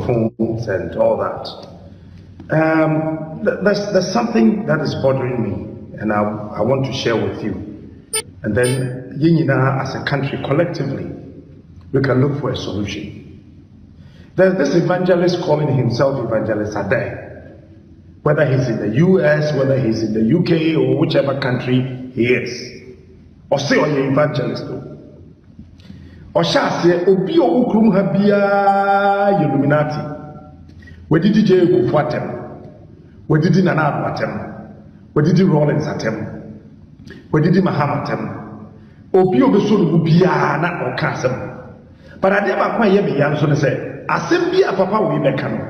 microphones and all that. There's something that is bothering me, and I want to share with you. And then, as a country, collectively, we can look for a solution. There's this evangelist calling himself Evangelist Ade. Whether he's in the US, whether he's in the UK, or whichever country he is. Or say, or you evangelist. Or shall say, Obi o ukrum habia Illuminati. We did DJ Kufuatem. We did Nana Atem. We did Rollins Atem. We did Mahamatem. Obi o beso ubia na okasem. But I never quite hear me answer say, Assembly a papa we make no.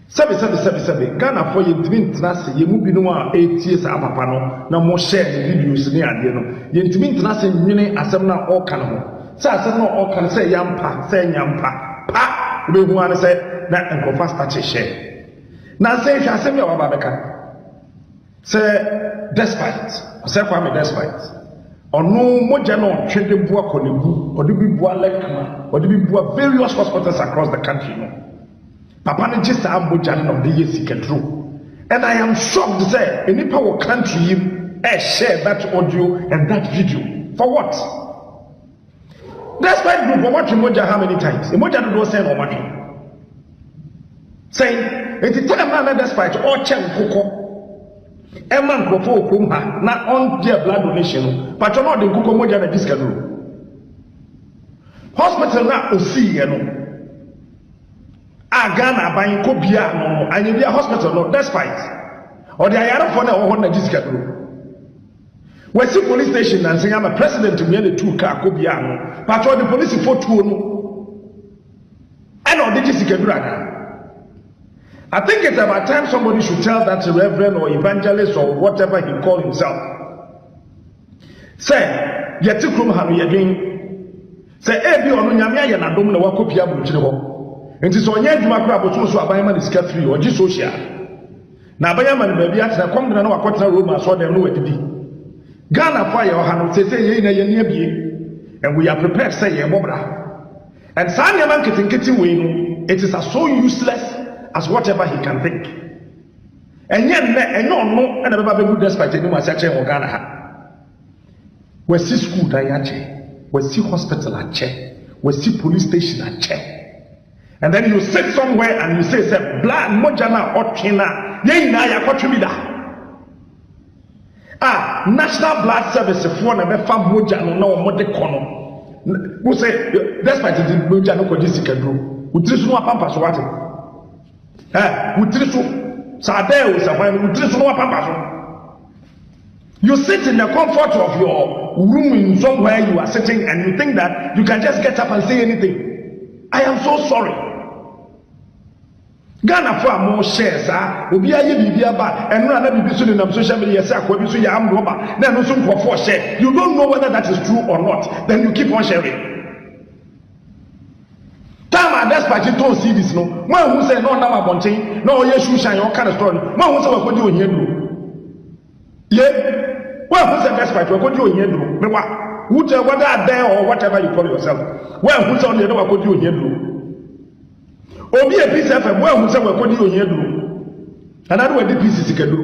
Sabi Ghana for you didn't trust ye mubi no 8 years a papa no na mo share the videos ni ade no. Ye didn't trust nwene asem na all kan ho. Say asem na all kan say yampa, say nyampa. Pa we hu an say na enkofa start share. Na say hwa asem ya baba beka. Say despite Ono moja no twede bua konebu, odibi bua lekma, odibi bua various hospitals across the country no. Papa ne just moja no de yesikadru. And I am shocked to say any power country share that audio and that video. For what? Despite group watching moja how many times? The moja do say no money. Saying it time na despite all chen koko. Emma Grofo Kumha, not on their blood donation, but not the Kukomoja and Discadu. Hospital now, Osi, Agana buying Kobia, no, and you be a hospital, no, despite. Or the Ayara for now on the Discadu. We see police station and saying I'm a president to me the 2 car Kobiano, but all the police for 2 and all the Discadu. I think it's about time somebody should tell that reverend or evangelist or whatever he call himself. Say, yetikrum hanu yedwin. Say, ebi onu nyame ya na dom na wakopia buchire ho. Enti so onye adwuma kra botum so abayama ni sika free oji social. Na abayama ni baabi atena kwamdena na wakotena Roma so dem no wadidi. Ghana fa ye ohanu say ye na ye ne abie. And we are prepared say ye bobra. And sa nyama nketinketi we no, it is so useless as whatever he can think. And yet, and no, and never be good despite any more such a Ghana. We see school diache, we see hospital at che, we see police station at che. And then you sit somewhere and you say, blood, mojana, or china, ye na ya kotumida. National Blood Service, if one of the fam mojano, no more de kono. We say, despite the mojano kodisika do, we just no pampas water. You sit in the comfort of your room in somewhere you are sitting and you think that you can just get up and say anything. I am so sorry. Ghana for more shares, Obi aye bibia ba eno na bibi so na social media say akwa bi so ya am roba na no so for share. You don't know whether that is true or not. Then you keep on sharing. Despite you don't see this no. When who say no na mabonchen, no ye shoe shine your kind of story. When who say we go do ohia yeah. When who say despite we go do ohia do. Me wa. Whether there or whatever you call yourself. When who say no we go do ohia do. Obi a peace FM when who say we go do ohia do. Another way the peace is do.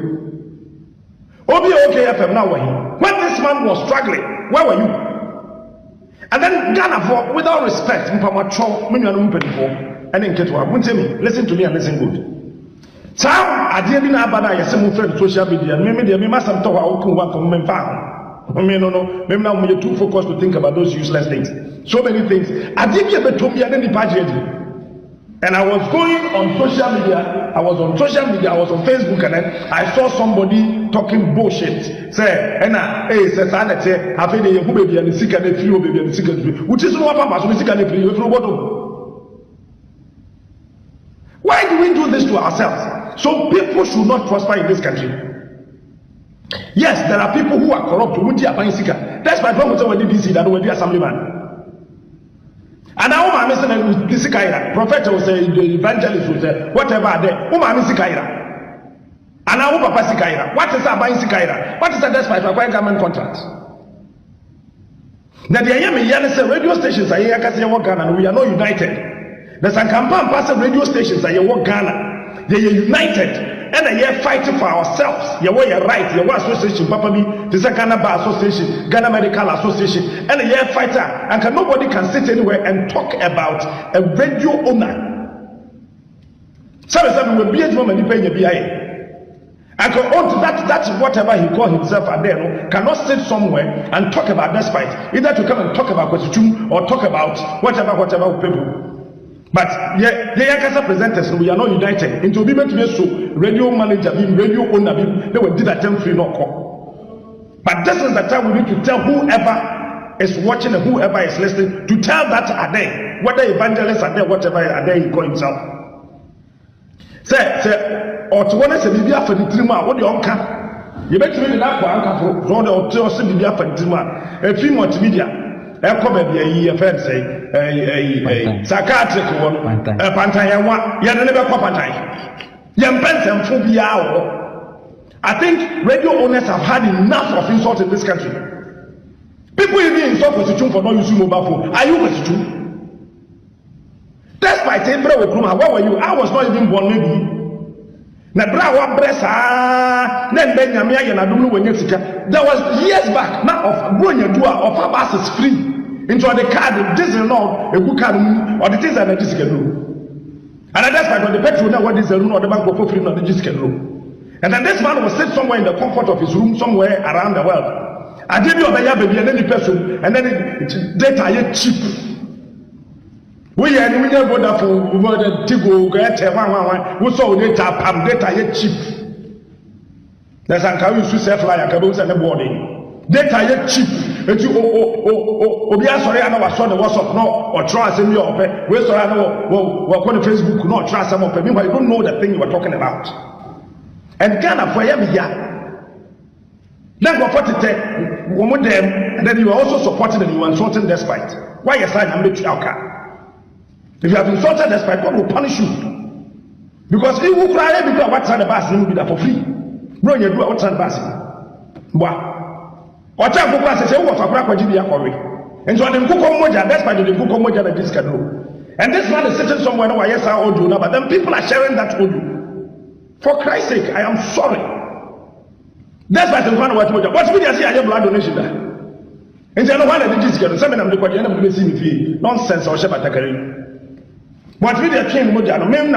Obi okay FM now where when this man was struggling, where were you? And then Ghana for without respect, listen to me and listen good. So I didn't know about I some friend social media. Maybe must have talk about from no. Maybe now we're too focused to think about those useless things. So many things. I didn't get to me and I was going on social media. I was on Facebook, and then I saw somebody talking bullshit. Say, hey, say, sanity, have any who baby and the sick and the few baby and the sick and the which is what Papa, so sick and the few. Why do we do this to ourselves? So people should not prosper in this country. Yes, there are people who are corrupt. That's my problem with the DC that will be assemblyman. And now I'm saying this Kaira. Prophet will say, the evangelist will say, whatever there, Kaira. And now Papa Sikaira. What is that buying Sikaira? What is that despite my government contract? Now the Ayami Yannis radio stations are here because and we are not united. There's a campaign passive radio stations that you work Ghana. They are united and they are fighting for ourselves. You are right. You are association, Papa me. This is Ghana Bar Association, Ghana Medical Association, and they are fighter. And nobody can sit anywhere and talk about a radio owner. Some will be a woman depending on BIA. And that's whatever he called himself and then cannot sit somewhere and talk about despite either to come and talk about Kwesichum or talk about whatever people. But yeah, the Yakasa presenters, we are not united. Into be to be so radio manager, radio owner, they will do that free no call. But this is the time we need to tell whoever is watching and whoever is listening to tell that are there, whether evangelists are there, whatever are there, he call himself. Say, or to one is a Bibia for the Trima, what the Onka. You bet me that for Anka for the Otosi Bibia for the Trima, a few multimedia, a comedy, a year, a psychiatric one, a Pantaya, you never pop Pantai. Young Benson Phobia. I think radio owners have had enough of insult in this country. People even insult Kwesichum for not using mobile phone. Are you Kwesichum? Despite what were you? I was not even born, maybe. Na bra wa bresa na Benjamin ya na dum no wanya sika. There was years back now of bronya do of our buses free into the card diesel no a good card or the things that the diesel do. And that's why when the petrol now what diesel no the bank for free no the diesel do. And then this man was sit somewhere in the comfort of his room somewhere around the world. I did you obeya baby and then the person and then the data is cheap. We are doing a wonderful word to go get we saw data yet cheap. There's a car you self like a caboose and a boarding. Data yet cheap. And you Obia sorry, I know I saw the WhatsApp no or try some your we saw I know what on Facebook no try some of me, but you don't know the thing you were talking about. And Ghana for every year. Then go for it, woman them, and then you are also supporting and you are insulting despite. Why you sign and make you out? If you have insulted despite, God will punish you. Because if you cry because what's on the bus, you will be there for free. Bro, you do what's on the bus. What time people say, what for Jibia for me? And so the Kuko Moja, despite the Kuko Moja that this can do. And this man is sitting somewhere where yes, I audio now, but then people are sharing that audio. For Christ's sake, I am sorry. Despite the man what's media say I have blood donation there. And so I don't want to just get some of them because you never see me feel nonsense or Shabbat. What we are trained Mojano, men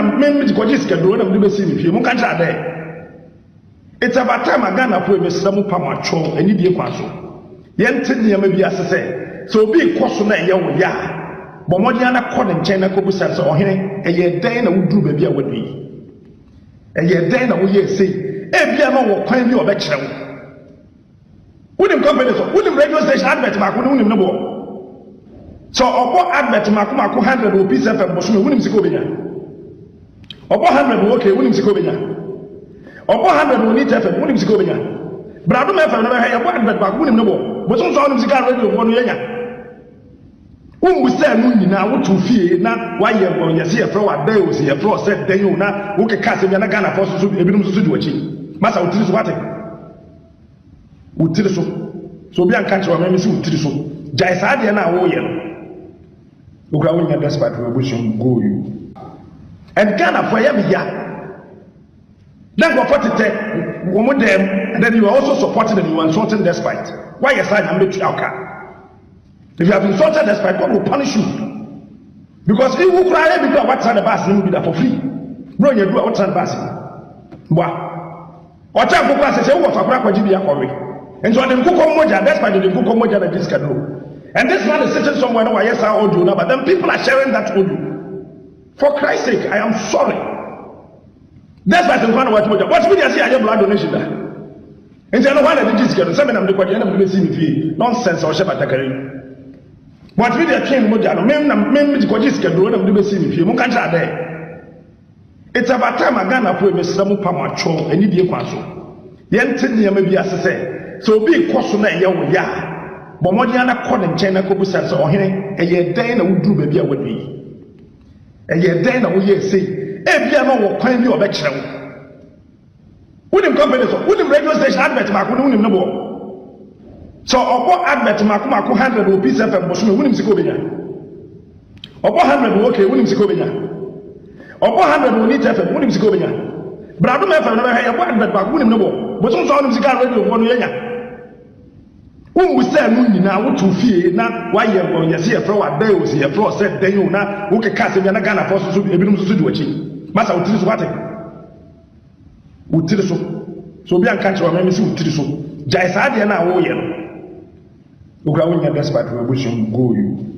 to Kojis can do them to see if you can't there. It's about time I got for Miss Samu Pamacho and Idia Quaso. Yentin may be as I say, so be Quasuna ya. But Modiana calling China Cobusas or him, a year then I would do baby would be. A year then I would say, every amount will claim you a bachelor. Wouldn't companies, wouldn't radio station advert mark wouldn't know. So obo advert makuma 100 rupees FM bosume wunim siko benya. Obo 100 okay wunim siko benya. Obo 100 woni FM wunim siko benya. Brado me FM na he obo advert ba wunim no bo. Bosum so wunim sika radio wo no yenya. Wumbu se nu nyina wotu fie na waye bon yesi e fro wa dai o se e fro se dan yo na wo keka se bia na Ghana for so ebinum so di wachi. Masa utiri so wate. Utiri so. So bia nka nche wa me si utiri so. Jai sa de na wo ye no. Ukrawunya despite revolution go you. And Ghana for every year. Then go for it, woman them, and then you are also supporting and you are insulting despite. Why you sign and make you out? If you have insulted despite, God will punish you. Because if you cry because what's on the bus, you will be there for free. Bro, you do what's on the bus. Wow. Or time for class say, what for Jibia for me? And so the Kuko Moja, despite the Kuko Moja that this can do. And this man is sitting somewhere where yes, I audio now, but then people are sharing that audio. For Christ's sake, I am sorry. That's why the man what's media say I have blood donation there. And so I don't want to just get some of them the end of the see nonsense or Shabbat. What media train Mojano, men to just get the end of the see you can't there. It's about time I got for Miss Samu Pamacho and Idia Quaso. Yentin may be as I say, so be Quasuna ya. But Modiana calling China Cobusas or him, a year then I would do baby would be. A year then I would say, every amount will claim you a bachelor. Wouldn't companies, wouldn't radio station advert mark wouldn't know more. So, or what advert mark 100 rupees FM was wouldn't go in. Obo 100 okay, wouldn't go benya. Obo 100 we need to have wouldn't go benya. Brado me fa na ha 100 back wouldn't no. But some sound music radio for no yenya. Who will say no nyina wo to fie na why ye won ye se e fro wa dan o se e fro said dan o na wo ke ka se na Ghana for so ebinum so di wachi masa wo tiri so wate wo tiri so bi an kan che wa me se wo tiri so jai sa de na wo ye no wo gra wo nya despite we bushum go you